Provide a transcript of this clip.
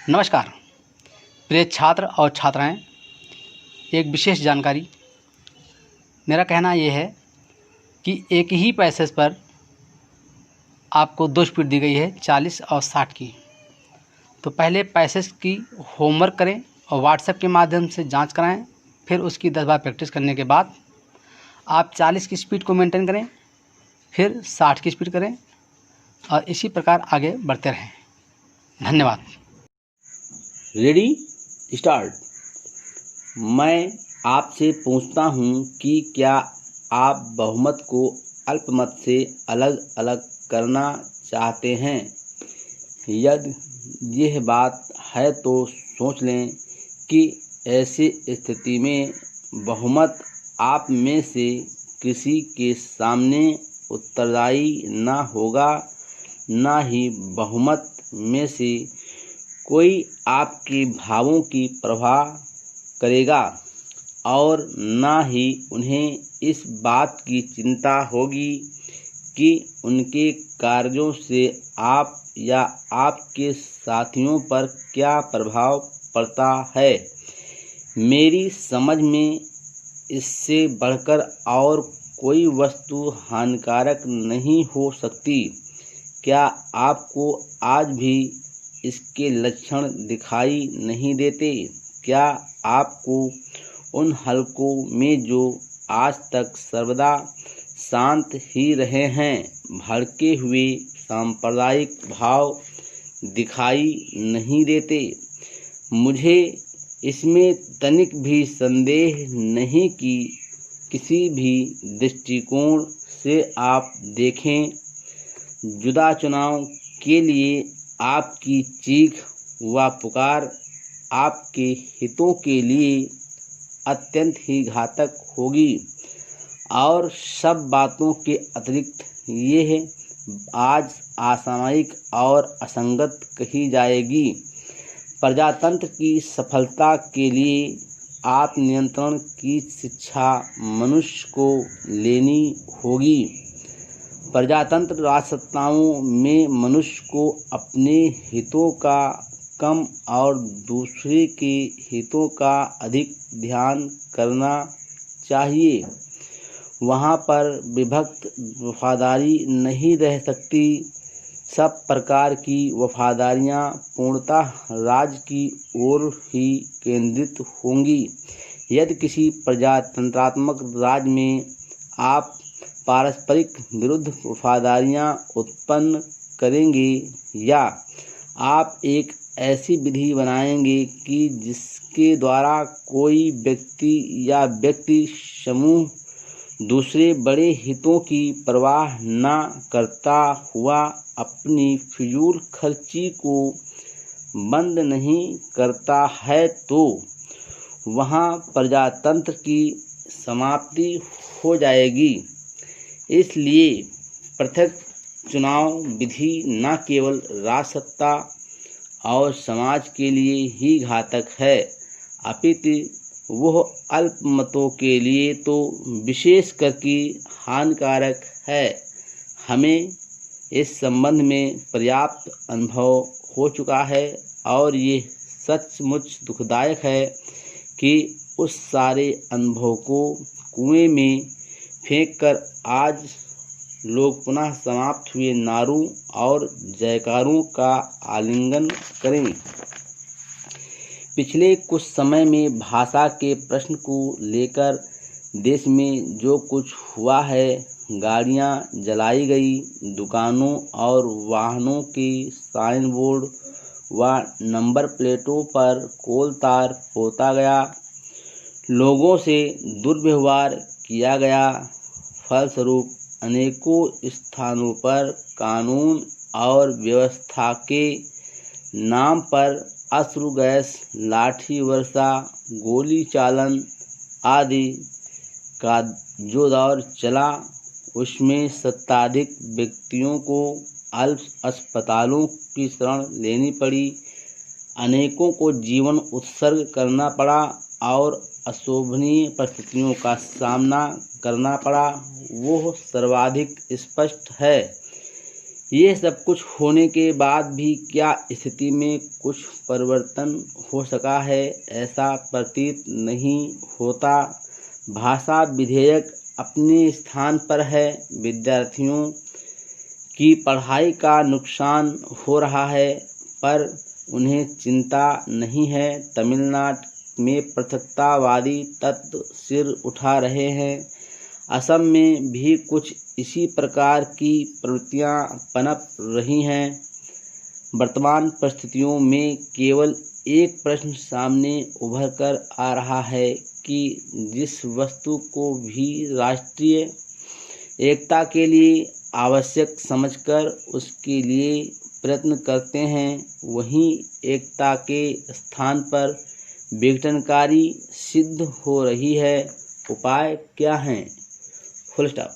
नमस्कार प्रिय छात्र और छात्राएं, एक विशेष जानकारी। मेरा कहना ये है कि एक ही पैसेज पर आपको 2 स्पीड दी गई है, 40 और 60 की। तो पहले पैसेज की होमवर्क करें और व्हाट्सएप के माध्यम से जांच कराएं। फिर उसकी 10 बार प्रैक्टिस करने के बाद आप 40 की स्पीड को मेंटेन करें, फिर 60 की स्पीड करें और इसी प्रकार आगे बढ़ते रहें। धन्यवाद। Ready start. मैं आपसे पूछता हूँ कि क्या आप बहुमत को अल्पमत से अलग अलग करना चाहते हैं? यदि यह बात है तो सोच लें कि ऐसी स्थिति में बहुमत आप में से किसी के सामने उत्तरदायी न होगा, न ही बहुमत में से कोई आपके भावों की परवाह करेगा और न ही उन्हें इस बात की चिंता होगी कि उनके कार्यों से आप या आपके साथियों पर क्या प्रभाव पड़ता है। मेरी समझ में इससे बढ़कर और कोई वस्तु हानिकारक नहीं हो सकती। क्या आपको आज भी इसके लक्षण दिखाई नहीं देते? क्या आपको उन हलकों में जो आज तक सर्वदा शांत ही रहे हैं, भड़के हुए सांप्रदायिक भाव दिखाई नहीं देते? मुझे इसमें तनिक भी संदेह नहीं कि किसी भी दृष्टिकोण से आप देखें, जुदा चुनाव के लिए आपकी चीख व पुकार आपके हितों के लिए अत्यंत ही घातक होगी। और सब बातों के अतिरिक्त यह आज असामयिक और असंगत कही जाएगी। प्रजातंत्र की सफलता के लिए आत्मनियंत्रण की शिक्षा मनुष्य को लेनी होगी। प्रजातंत्र राजसत्ताओं में मनुष्य को अपने हितों का कम और दूसरे के हितों का अधिक ध्यान करना चाहिए। वहाँ पर विभक्त वफादारी नहीं रह सकती। सब प्रकार की वफादारियाँ पूर्णतः राज्य की ओर ही केंद्रित होंगी। यदि किसी प्रजातंत्रात्मक राज्य में आप पारस्परिक विरुद्ध वफादारियाँ उत्पन्न करेंगे या आप एक ऐसी विधि बनाएंगे कि जिसके द्वारा कोई व्यक्ति या व्यक्ति समूह दूसरे बड़े हितों की परवाह न करता हुआ अपनी फिजूल खर्ची को बंद नहीं करता है, तो वहाँ प्रजातंत्र की समाप्ति हो जाएगी। इसलिए पृथक चुनाव विधि न केवल राजसत्ता और समाज के लिए ही घातक है, अपितु वह अल्पमतों के लिए तो विशेष करके हानिकारक है। हमें इस संबंध में पर्याप्त अनुभव हो चुका है और ये सचमुच दुखदायक है कि उस सारे अनुभव को कुएं में फेंककर आज लोग पुनः समाप्त हुए नारों और जयकारों का आलिंगन करें। पिछले कुछ समय में भाषा के प्रश्न को लेकर देश में जो कुछ हुआ है, गाड़ियां जलाई गई, दुकानों और वाहनों के साइन बोर्ड व नंबर प्लेटों पर कोलतार पोता गया, लोगों से दुर्व्यवहार किया गया, फलस्वरूप अनेकों स्थानों पर कानून और व्यवस्था के नाम पर अश्रु गैस, लाठी वर्षा, गोली चालन आदि का जो दौर चला, उसमें शताधिक व्यक्तियों को अस्पतालों की शरण लेनी पड़ी, अनेकों को जीवन उत्सर्ग करना पड़ा और अशोभनीय परिस्थितियों का सामना करना पड़ा। वो सर्वाधिक स्पष्ट है। ये सब कुछ होने के बाद भी क्या स्थिति में कुछ परिवर्तन हो सका है, ऐसा प्रतीत नहीं होता। भाषा विधेयक अपने स्थान पर है। विद्यार्थियों की पढ़ाई का नुकसान हो रहा है, पर उन्हें चिंता नहीं है। तमिलनाडु में पृथकतावादी तत्व सिर उठा रहे हैं। असम में भी कुछ इसी प्रकार की प्रवृत्तियां पनप रही हैं। वर्तमान परिस्थितियों में केवल एक प्रश्न सामने उभर कर आ रहा है कि जिस वस्तु को भी राष्ट्रीय एकता के लिए आवश्यक समझकर उसके लिए प्रयत्न करते हैं, वहीं एकता के स्थान पर विघटनकारी सिद्ध हो रही है। उपाय क्या हैं? Full stop.